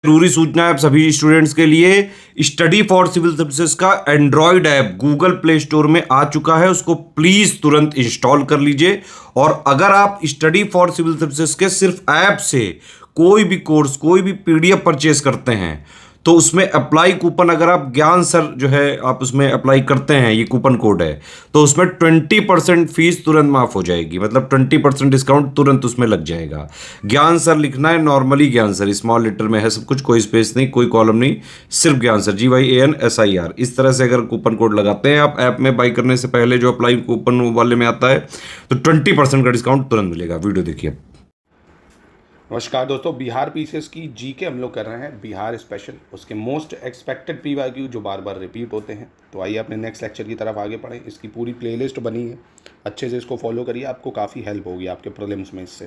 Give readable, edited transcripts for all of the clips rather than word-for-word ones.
जरूरी सूचना है आप सभी स्टूडेंट्स के लिए। स्टडी फॉर सिविल सर्विसेज का Android app Google play store में आ चुका है, उसको प्लीज तुरंत इंस्टॉल कर लीजिए। और अगर आप स्टडी फॉर सिविल सर्विसेज के सिर्फ ऐप से कोई भी कोर्स, कोई भी पीडीएफ परचेस करते हैं तो उसमें अप्लाई कूपन, अगर आप ज्ञान सर जो है आप उसमें अप्लाई करते हैं, ये कूपन कोड है, तो उसमें 20% फीस तुरंत माफ हो जाएगी। मतलब 20% डिस्काउंट तुरंत उसमें लग जाएगा। ज्ञान सर लिखना है, नॉर्मली ज्ञान सर, स्मॉल लेटर में है सब कुछ, कोई स्पेस नहीं, कोई कॉलम नहीं, सिर्फ ज्ञान सर, GYANSIR। इस तरह से अगर कूपन कोड लगाते हैं आप ऐप में बाई करने से पहले, जो अप्लाई कूपन वाले में आता है, तो 20% का डिस्काउंट तुरंत मिलेगा। वीडियो देखिए। नमस्कार दोस्तों, बिहार पीसीएस की जीके हम लोग कर रहे हैं, बिहार स्पेशल, उसके मोस्ट एक्सपेक्टेड पीवाईक्यू जो बार बार रिपीट होते हैं। तो आइए अपने नेक्स्ट लेक्चर की तरफ आगे बढ़ें। इसकी पूरी प्लेलिस्ट बनी है, अच्छे से इसको फॉलो करिए, आपको काफ़ी हेल्प होगी आपके प्रीलिम्स में इससे।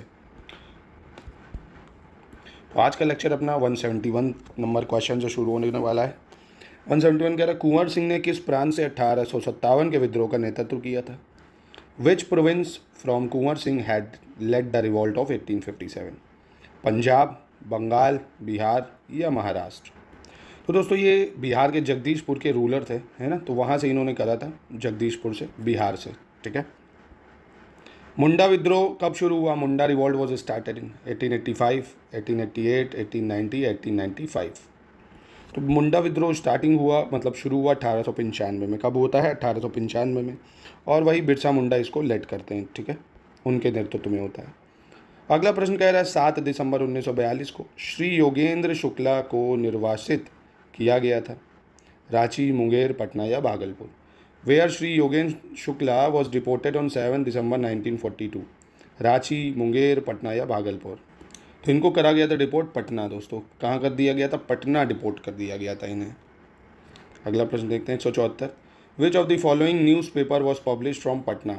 तो आज का लेक्चर अपना 171 नंबर क्वेश्चन से शुरू होने वाला है। 171 कह रहा है, कुंवर सिंह ने किस प्रांत से 1857 के विद्रोह का नेतृत्व किया था? Which province from Kunwar Singh had led the revolt of 1857? Punjab, Bengal, Bihar या महाराष्ट्र? तो दोस्तों ये बिहार के जगदीशपुर के रूलर थे, है ना, तो वहाँ से इन्होंने करा था, जगदीशपुर से, बिहार से। ठीक है। मुंडा विद्रोह कब शुरू हुआ? मुंडा रिवॉल्ट वॉज स्टार्टेड इन 1885, 1888, 1890, 1895। तो मुंडा विद्रोह स्टार्टिंग हुआ, मतलब शुरू हुआ 1895 में। कब होता है? 1895 में। और वही बिरसा मुंडा इसको लेड करते हैं, ठीक है, उनके नेतृत्व में होता है। अगला प्रश्न कह रहा है, 7 दिसंबर 1942 को श्री योगेंद्र शुक्ला को निर्वासित किया गया था। रांची, मुंगेर, पटना या Bhagalpur? Where Shri Yogendra Shukla was deported on 7 December 1942? Ranchi, Munger, Patna या भागलपुर? तो इनको करा गया था डिपोर्ट पटना। दोस्तों कहाँ कर दिया गया था? पटना डिपोर्ट कर दिया गया था इन्हें। अगला प्रश्न देखते हैं, 174। विच of the following news paper was publish from Patna?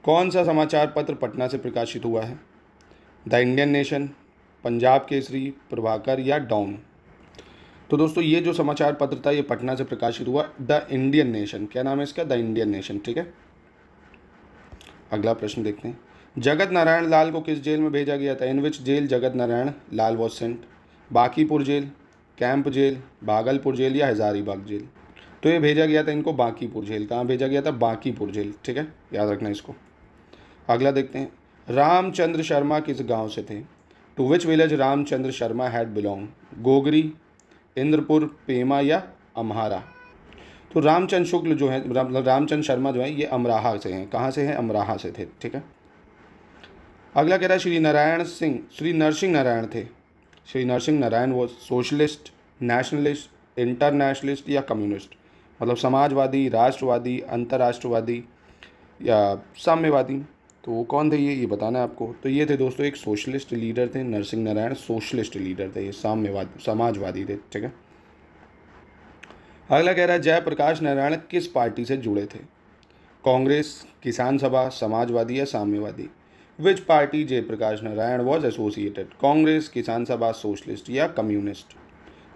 कौन सा समाचार पत्र पटना से प्रकाशित हुआ है? The Indian nation, Punjab Kesari, Prabhakar या डॉन? तो दोस्तों ये जो समाचार पत्र था ये पटना से प्रकाशित हुआ, द इंडियन नेशन। क्या नाम है इसका? The Indian nation. ठीक है। अगला प्रश्न देखते हैं, जगत नारायण लाल को किस जेल में भेजा गया था? इन which jail Jagat Narayan Lal was sent? Bankipur jail, camp jail, Bhagalpur jail या हजारीबाग जेल? तो ये भेजा गया था इनको बांकीपुर जेल। कहाँ भेजा गया था? बांकीपुर जेल। ठीक है, याद रखना इसको। अगला देखते हैं, रामचंद्र शर्मा किस गांव से थे? To which village Ramchandra Sharma had belong? Gogri, Indrapur, Pema या अम्हारा? तो रामचंद्र शुक्ल जो है, रामचंद्र शर्मा जो है, ये अमराहा से हैं। कहाँ से हैं? अमराहा से थे। ठीक है। अगला कह रहा है, श्री नरसिंह नारायण थे। श्री नरसिंह नारायण वो सोशलिस्ट, नेशनलिस्ट, इंटरनेशनलिस्ट या कम्युनिस्ट? मतलब समाजवादी, राष्ट्रवादी, अंतर्राष्ट्रवादी या साम्यवादी? तो वो कौन थे ये बताना है आपको। तो ये थे दोस्तों एक सोशलिस्ट लीडर थे, नरसिंह नारायण सोशलिस्ट लीडर थे, ये साम्यवादी, समाजवादी थे। ठीक है। अगला कह रहा है, जयप्रकाश नारायण किस पार्टी से जुड़े थे? कांग्रेस, किसान सभा, समाजवादी या साम्यवादी? Which party Jayaprakash Narayan was associated? Congress, Kisan Sabha, socialist या कम्युनिस्ट?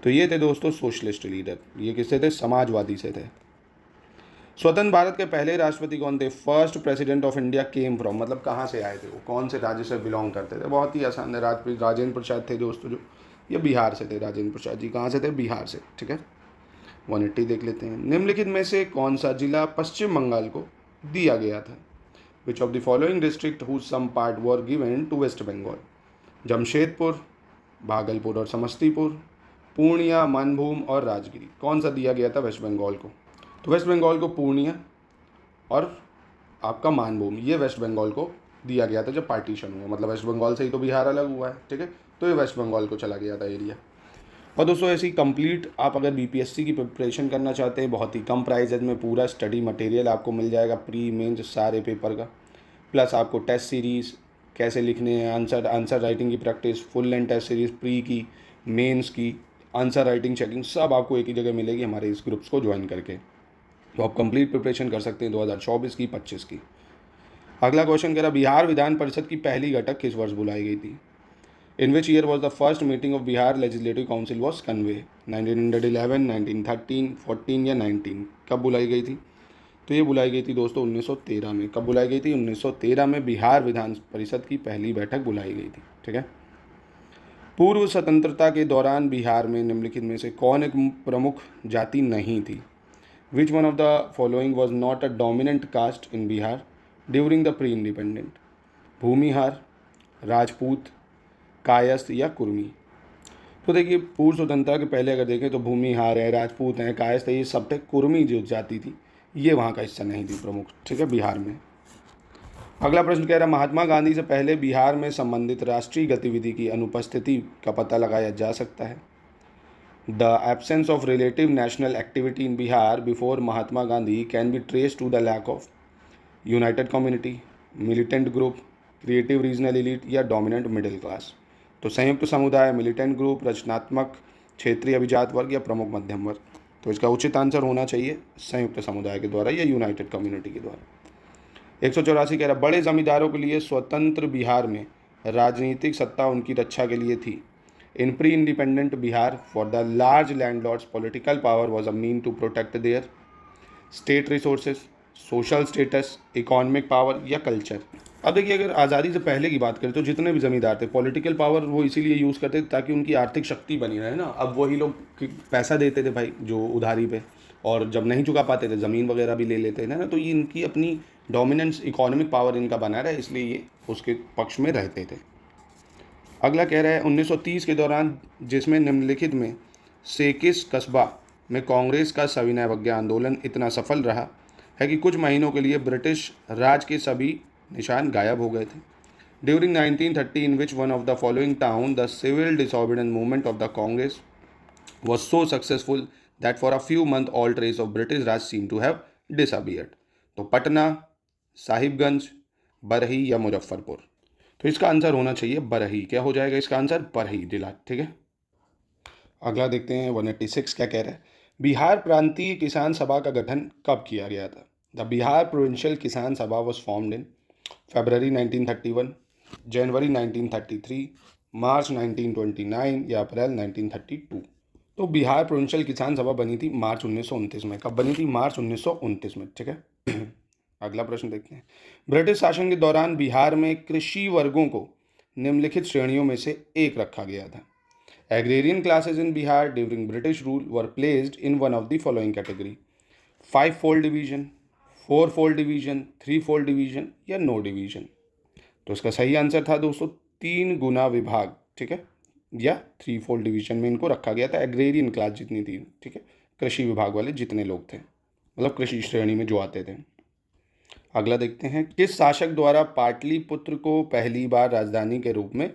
तो ये थे दोस्तों सोशलिस्ट लीडर। ये किससे थे? समाजवादी से थे। स्वतंत्र भारत के पहले राष्ट्रपति कौन थे? First president of India came from, मतलब कहाँ से आए थे वो, कौन से राज्य से बिलोंग करते थे? बहुत ही आसान है, राजेंद्र प्रसाद थे दोस्तों, जो ये बिहार से थे। राजेंद्र प्रसाद जी कहाँ से थे? बिहार से। ठीक है। 180 देख लेते हैं, निम्नलिखित में से कौन सा जिला पश्चिम बंगाल को दिया गया था? Which of the following district whose some part were given to West Bengal? Jamshedpur, Bhagalpur और समस्तीपुर, पूर्णिया, मानभूम और राजगिरी? कौन सा दिया गया था वेस्ट बंगाल को? तो वेस्ट बंगाल को पूर्णिया और आपका मानभूम, ये वेस्ट बंगाल को दिया गया था जब पार्टीशन हुआ। मतलब वेस्ट बंगाल से ही तो बिहार अलग हुआ है। ठीक है, तो ये वेस्ट बंगाल को चला गया था एरिया। और दोस्तों ऐसी कंप्लीट, आप अगर बीपीएससी की प्रिपरेशन करना चाहते हैं, बहुत ही कम प्राइजेज में पूरा स्टडी मटेरियल आपको मिल जाएगा, प्री मेंस सारे पेपर का, प्लस आपको टेस्ट सीरीज़ कैसे लिखने हैं, आंसर राइटिंग की practice, full length test series, pre की, मेंस की, आंसर राइटिंग चेकिंग, सब आपको एक ही जगह मिलेगी हमारे इस ग्रुप्स को ज्वाइन करके। तो आप कंप्लीट प्रिपरेशन कर सकते हैं 2024 की, 25 की। अगला क्वेश्चन कह रहा, बिहार विधान परिषद की पहली बैठक किस वर्ष बुलाई गई थी? In which year was the first meeting of Bihar legislative council was convene? 1911, 1913, 14 या 19? कब बुलाई गई थी? तो ये बुलाई गई थी दोस्तों 1913 में। कब बुलाई गई थी? 1913 में बिहार विधान परिषद की पहली बैठक बुलाई गई थी। ठीक है। पूर्व स्वतंत्रता के दौरान बिहार में निम्नलिखित में से कौन एक प्रमुख जाति नहीं थी? विच one of the following was not a dominant caste in Bihar during the pre independent? Bhumihar, Rajput, Kayastha या कुर्मी? तो देखिए, पूर्व स्वतंत्रता के पहले अगर देखें तो भूमिहार है, राजपूत हैं, कायस्थ है, ये सब थे। कुर्मी जो जाति थी ये वहाँ का हिस्सा नहीं थी प्रमुख, ठीक है, बिहार में। अगला प्रश्न कह रहा है, महात्मा गांधी से पहले बिहार में संबंधित राष्ट्रीय गतिविधि की अनुपस्थिति का पता लगाया जा सकता है? The absence of relative national activity in Bihar before Mahatma Gandhi can be trace to the lack of united community, militant group, creative regional elite या डोमिनेंट मिडिल क्लास? तो संयुक्त समुदाय, मिलिटेंट ग्रुप, रचनात्मक क्षेत्रीय अभिजात वर्ग या प्रमुख मध्यम वर्ग? तो इसका उचित आंसर होना चाहिए संयुक्त समुदाय के द्वारा या यूनाइटेड कम्युनिटी के द्वारा। 184 कह रहा, बड़े जमींदारों के लिए स्वतंत्र बिहार में राजनीतिक सत्ता उनकी रक्षा के लिए थी। In pre independent Bihar for the large landlords political power was a mean to protect their state resources, social status, economic power या कल्चर? अब देखिए, अगर आज़ादी से पहले की बात करें तो जितने भी ज़मींदार थे पॉलिटिकल पावर वो इसीलिए यूज़ करते थे ताकि उनकी आर्थिक शक्ति बनी रहे ना। अब वही लोग पैसा देते थे भाई जो उधारी पे, और जब नहीं चुका पाते थे ज़मीन वगैरह भी ले लेते थे ना, तो ये इनकी अपनी डोमिनेंस, इकोनॉमिक पावर इनका बना रहा है, इसलिए ये उसके पक्ष में रहते थे। अगला कह रहा है, 1930 के दौरान जिसमें निम्नलिखित में से किस कस्बा में कांग्रेस का सविनय अवज्ञा आंदोलन इतना सफल रहा है कि कुछ महीनों के लिए ब्रिटिश राज के सभी निशान गायब हो गए थे? During 1930 in which one of the following town the civil disobedience movement of the Congress was so successful that for a few months all trace of British Raj seem to have disappeared? तो पटना, साहिबगंज, बरही या मुजफ्फरपुर? तो इसका answer होना चाहिए बरही। क्या हो जाएगा इसका आंसर? बरही जिला, ठीक है। अगला देखते हैं 186 क्या कह रहा है, बिहार प्रांतीय किसान सभा का गठन कब किया गया था? द बिहार प्रोविंशियल किसान सभा वॉज फॉर्म्ड इन February 1931, जनवरी 1933, मार्च 1929 या अप्रैल 1932? तो बिहार प्रोविंशियल किसान सभा बनी थी मार्च 1929 में। कब बनी थी? मार्च 1929 में, ठीक है। अगला प्रश्न देखते हैं, ब्रिटिश शासन के दौरान बिहार में कृषि वर्गों को निम्नलिखित श्रेणियों में से एक रखा गया था? Agrarian classes in Bihar during British rule were placed in one of the following category? 5-fold division, 4-fold division, 3-fold division या नो डिवीजन? तो इसका सही आंसर था दोस्तों 3 गुना विभाग, ठीक है, या 3-fold डिवीजन में इनको रखा गया था। एग्रेरियन क्लास जितनी थी, ठीक है, कृषि विभाग वाले जितने लोग थे, मतलब कृषि श्रेणी में जो आते थे। अगला देखते हैं, किस शासक द्वारा पाटलिपुत्र को पहली बार राजधानी के रूप में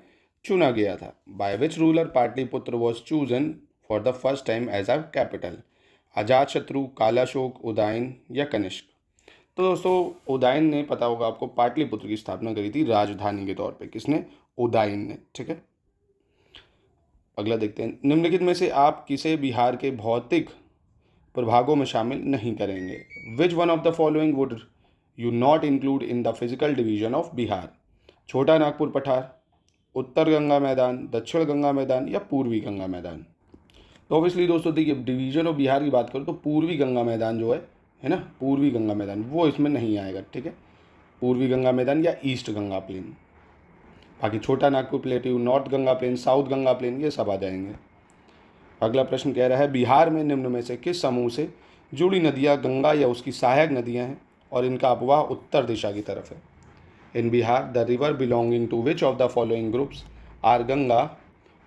चुना गया था? By which ruler Pataliputra was chosen for the first time as a capital? Ajatashatru, Kalashoka, Udayan या कनिष्क? तो दोस्तों उदयन ने, पता होगा आपको, पाटलिपुत्र की स्थापना करी थी राजधानी के तौर पे। किसने? उदयन ने, ठीक है। अगला देखते हैं, निम्नलिखित में से आप किसे बिहार के भौतिक प्रभागों में शामिल नहीं करेंगे? विच one of the following would you not include in the physical division of Bihar? छोटा नागपुर पठार, उत्तर गंगा मैदान, दक्षिण गंगा मैदान या पूर्वी गंगा मैदान? तो ऑब्वियसली दोस्तों देखिए, डिवीजन ऑफ बिहार की बात करो तो पूर्वी गंगा मैदान जो है ना, पूर्वी गंगा मैदान वो इसमें नहीं आएगा, ठीक है। पूर्वी गंगा मैदान या ईस्ट गंगा प्लेन। बाकी Chota Nagpur plateau, north Ganga plain, south Ganga plain, ये सब आ जाएंगे। अगला प्रश्न कह रहा है, बिहार में निम्न में से किस समूह से जुड़ी नदियाँ गंगा या उसकी सहायक नदियाँ हैं और इनका अपवाह उत्तर दिशा की तरफ है? In Bihar the river belonging to which of the following groups are Ganga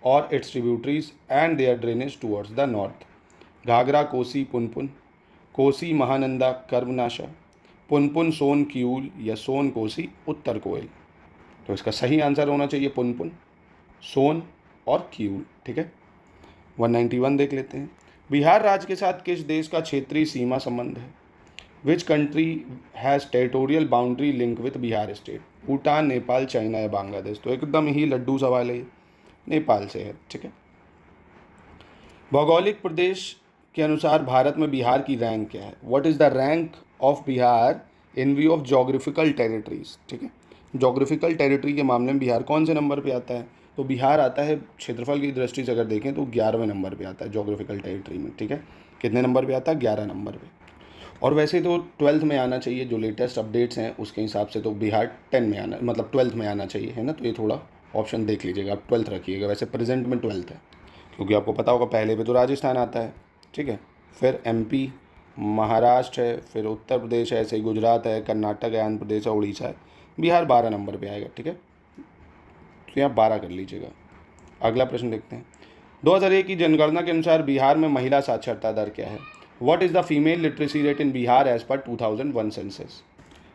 और its tributaries and their drainage towards the north? Ghaghara, Kosi, Punpun, Kosi, Mahananda, Karmanasha, Punpun, Son, Kiul या सोन, कोसी, उत्तर कोयल? तो इसका सही आंसर होना चाहिए पुनपुन, सोन और किऊल, ठीक है। 191 देख लेते हैं, बिहार राज्य के साथ किस देश का क्षेत्रीय सीमा संबंध है? Which country has territorial boundary link with Bihar state? Bhutan, Nepal, China या बांग्लादेश? तो एकदम ही लड्डू सवाल है, नेपाल से है, ठीक है। भौगोलिक प्रदेश के अनुसार भारत में बिहार की रैंक क्या है? What is the rank of Bihar in view of geographical territories, ठीक है। जोग्राफिकल टेरिटरी के मामले में बिहार कौन से नंबर पे आता है? तो बिहार आता है क्षेत्रफल की दृष्टि से अगर देखें तो 11वें नंबर पे आता है जोग्राफिकल टेरिटरी में, ठीक है। कितने नंबर पे आता है? 11 नंबर पे। और वैसे तो 12th में आना चाहिए, जो लेटेस्ट अपडेट्स हैं उसके हिसाब से तो बिहार 10 में आना, मतलब 12th में आना चाहिए, है ना। तो ये थोड़ा ऑप्शन देख लीजिएगा, आप 12th रखिएगा, वैसे प्रेजेंट में 12th है, क्योंकि आपको पता होगा पहले पे तो राजस्थान आता है, ठीक है, फिर MP, महाराष्ट्र है, फिर उत्तर प्रदेश है, ऐसे ही गुजरात है, कर्नाटक है, आंध्र प्रदेश है, उड़ीसा है, बिहार 12 नंबर पे आएगा, ठीक है, तो यहाँ 12 कर लीजिएगा। अगला प्रश्न देखते हैं। 2001 की जनगणना के अनुसार बिहार में महिला साक्षरता दर क्या है? What is the female literacy rate in Bihar as per 2001 census?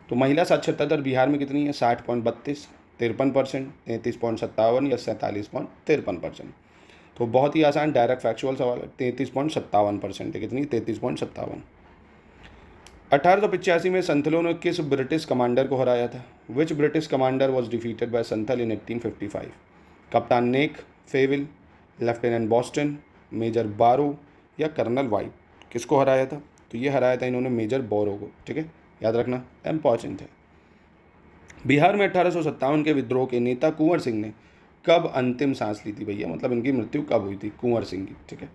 तो महिला साक्षरता दर बिहार में कितनी है? 60.32, 53%, 33.57 या 47.53%। तो बहुत ही आसान डायरेक्ट फैक्चुअल सवाल है। 33.57% है। कितनी? 33.57। 1885 में संथलों ने किस ब्रिटिश कमांडर को हराया था? Which British commander was defeated by Santhal in 1855? कप्तान नेक, फेविल, लेफ्टिनेंट बॉस्टन, मेजर बारो या कर्नल वाइट? किसको हराया था? तो ये हराया था इन्होंने मेजर बोरो को, ठीक है, याद रखना, इम्पॉर्टेंट है। बिहार में 1857 के विद्रोह के नेता कुंवर सिंह ने कब अंतिम सांस ली थी भैया? मतलब इनकी मृत्यु कब हुई थी कुंवर सिंह की, ठीक है।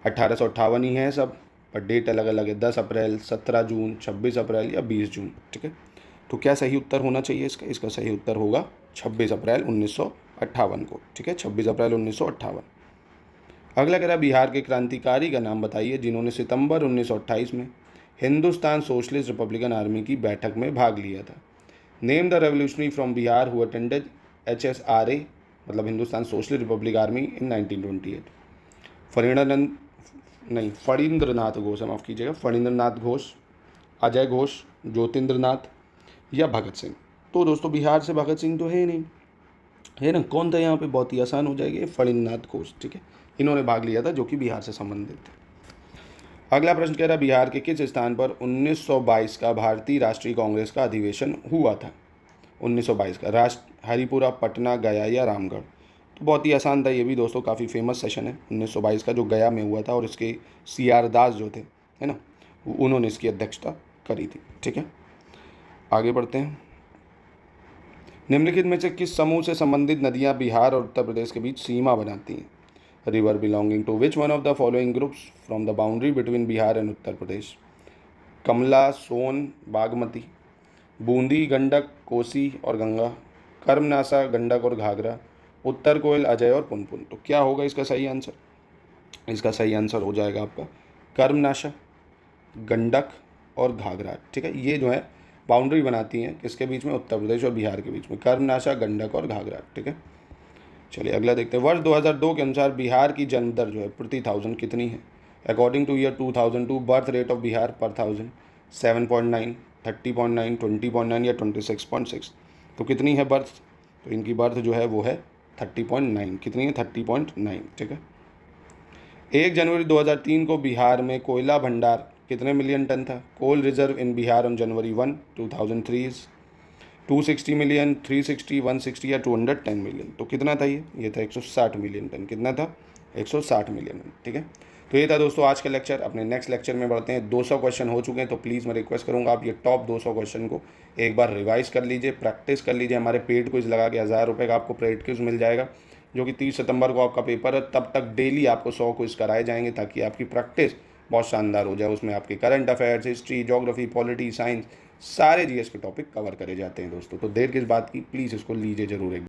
1858 ही है सब, पर डेट अलग अलग है, 10 अप्रैल, 17 जून, 26 अप्रैल या 20 जून, ठीक है। तो क्या सही उत्तर होना चाहिए इसका? इसका सही उत्तर होगा 26 अप्रैल 1958 को, ठीक है, 26 अप्रैल 1958। अगला कह रहा बिहार के क्रांतिकारी का नाम बताइए जिन्होंने सितंबर 1928 में हिंदुस्तान सोशलिस्ट रिपब्लिकन आर्मी की बैठक में भाग लिया था। Name the revolutionary from Bihar who attended HSRA, मतलब हिंदुस्तान सोशलिस्ट रिपब्लिक आर्मी, इन 1928। फणींद्रनाथ घोष, माफ़ कीजिएगा, फणींद्रनाथ घोष, अजय घोष, ज्योतिन्द्रनाथ या भगत सिंह? तो दोस्तों बिहार से भगत सिंह तो है नहीं, है ना, कौन था यहाँ पे? बहुत ही आसान हो जाएगी, फणींद्रनाथ घोष, ठीक है, इन्होंने भाग लिया था, जो कि बिहार से संबंधित थे। अगला प्रश्न कह रहा बिहार के किस स्थान पर 1922 का भारतीय राष्ट्रीय कांग्रेस का अधिवेशन हुआ था? 1922 का हरिपुरा, पटना, गया या रामगढ़? तो बहुत ही आसान था ये भी दोस्तों, काफ़ी फेमस सेशन है 1922 का, जो गया में हुआ था, और इसके CR दास जो थे, है ना, उन्होंने इसकी अध्यक्षता करी थी, ठीक है। आगे बढ़ते हैं। निम्नलिखित में से किस समूह से संबंधित नदियाँ बिहार और उत्तर प्रदेश के बीच सीमा बनाती हैं? River belonging to which one of the following groups from the boundary between Bihar and Uttar Pradesh? Kamala, Son, Bagmati, Bundi, Gandak, Kosi और गंगा, कर्मनाशा, गंडक और घाघरा, उत्तर कोयल, अजय और पुनपुन? तो क्या होगा इसका सही आंसर? इसका सही आंसर हो जाएगा आपका कर्मनाशा, गंडक और घाघरा, ठीक है। ये जो है बाउंड्री बनाती हैं किसके बीच में? उत्तर प्रदेश और बिहार के बीच में, कर्मनाशा, गंडक और घाघरा, ठीक है। चलिए अगला देखते हैं। वर्ष 2002 के अनुसार बिहार की जन्म दर जो है प्रति 1000 कितनी है? According two year 2002, birth rate of Bihar पर 1000 7.9, 30.9, 20.9 या 26.6? तो कितनी है बर्थ? तो इनकी बर्थ जो है वो है 30.9। कितनी है? 30.9, ठीक है। 1 जनवरी 2003 को बिहार में कोयला भंडार कितने मिलियन टन था? Coal reserve in Bihar on January 1, 2003 260 million, 360, 160 या 210 मिलियन? तो कितना था ये था 160 मिलियन टन। कितना था? 160 मिलियन टन, ठीक है। तो ये था दोस्तों आज का लेक्चर। अपने नेक्स्ट लेक्चर में बढ़ते हैं। 200 क्वेश्चन हो चुके हैं, तो प्लीज़ मैं रिक्वेस्ट करूँगा आप ये टॉप 200 क्वेश्चन को एक बार रिवाइज कर लीजिए, प्रैक्टिस कर लीजिए। हमारे पेड क्विज लगा के 1000 रुपये का आपको पेड क्विज मिल जाएगा, जो कि 30 सितंबर को आपका पेपर है। तब तक डेली आपको 100 क्विज कराए जाएंगे, ताकि आपकी प्रैक्टिस बहुत शानदार हो जाए। उसमें आपके current affairs, history, geography, polity, science, सारे GS के टॉपिक कवर करे जाते हैं दोस्तों। तो देर किस बात की, प्लीज़ इसको लीजिए जरूर एक